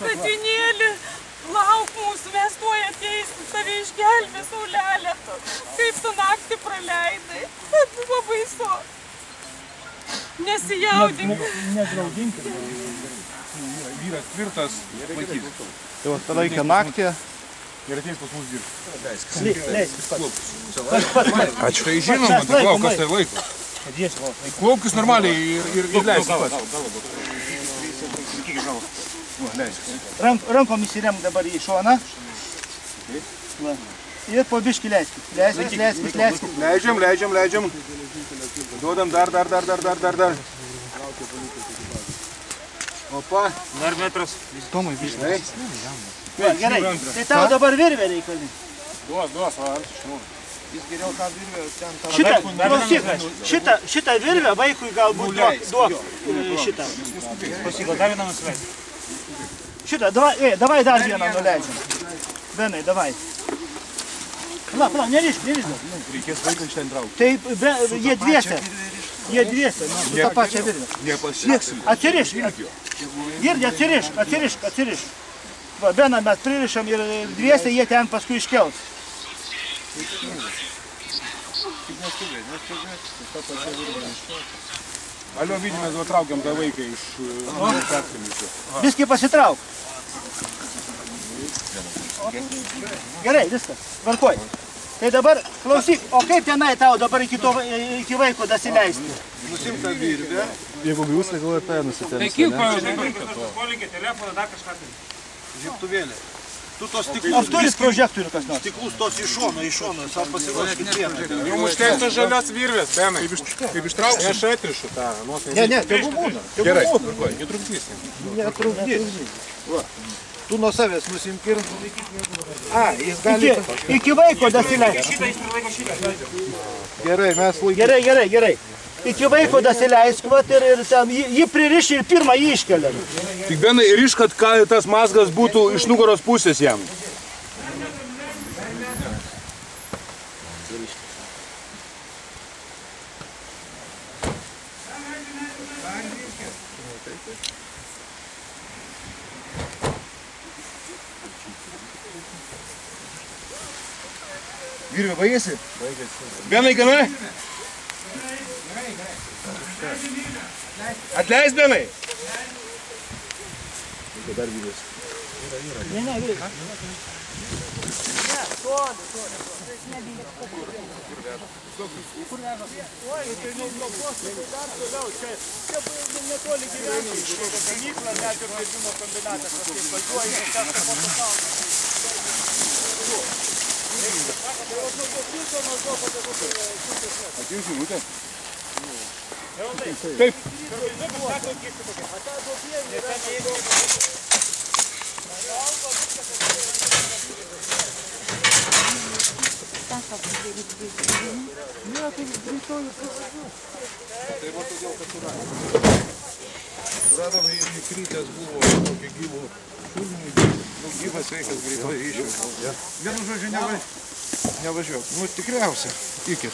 Katinėlį, lauk mūsų, mes tuoj ateisim, tave išgelbės, Saulelė. Kaip tu naktį praleidai, buvo baisu. Nesijaudink. Nedraudink. Vyras tvirtas, laikys. Tai va, tada reikia naktį. Ir ateis pas mus dirbti. Leiskis pats. Ačiū. Tai žinom, tai lauk, kas tai laiko. Klaupkis normaliai ir leiskis pats. Rankom įsiremk dabar į šoną. Ir po biškį leiskis. Leiskis. Leidžiam. Duodam dar. Opa. Dar metras. Tomai, biškai. Gerai, tai tau dabar virvė reikalinga. Duos, jis geriau tą virvę ten tą... Šitą virvę vaikui galbūt duok šitą. Pasigo, dar vieną nusileidžiu. Šitą, davai dar vieną nuleidžiam. Benai, davai. Pala, nerišk. Reikės vaiką iš ten traukti. Tai jie dviese, su tą pačią virvę. Nepasieksi. Atsirišk. Girdi, atsirišk. Va, Beną mes pririšam ir dviese jie ten paskui iškels. Alio, vidį mes traukiam tą vaiką iš perskambinčio. Viskį pasitrauk. Gerai, viskas, tvarkoj. Tai dabar, klausyk, o kaip tenai tau dabar iki vaiko dasileisti? Nusim tą virvę. Jeigu jūs galvojate, tai nusitėmės. Tai kilpa, polinkė telefoną, dar kažką tai. Žiūrtuvėlė. Tu tos Ar stiklus... turis prožektorių kas nors? Stiklus tos iš šono, savo pasiruoškit vieną. Jums užtenka žalios virvės, Benai. Kaip ištrauksiu? Aš atrišu tą. Ne, tegu būna. Gerai, netrukdysim. Netrukdys. Tu nuo savęs nusimk ir... Jis gali... Iki vaiko dasileisti. Gerai, mes laikysime. Gerai. Iki vaiko dasileisk, ir ten jį pririši ir pirmą jį iškelia. Tik Benai, riš, kad tas mazgas būtų iš nugaros pusės jam. Virvė, baigėsi? Benai, gana? Atleis, Benai? Reikia dar vyras. Ne, vyras. Kur veža? Oi, tai nublokos, dar toliau. Čia netoli gyvena iš gamyklą, net ir vaidimo kombinatą. Važiuoja, kažką po pasaulio. Atėjus žinutė? Taip. Radom įkrytęs buvo tokį gyvų šulmį, gyvas sveikas greitai išėjo. Vienu žodžiu nevažiuok. Tikriausia. Iki.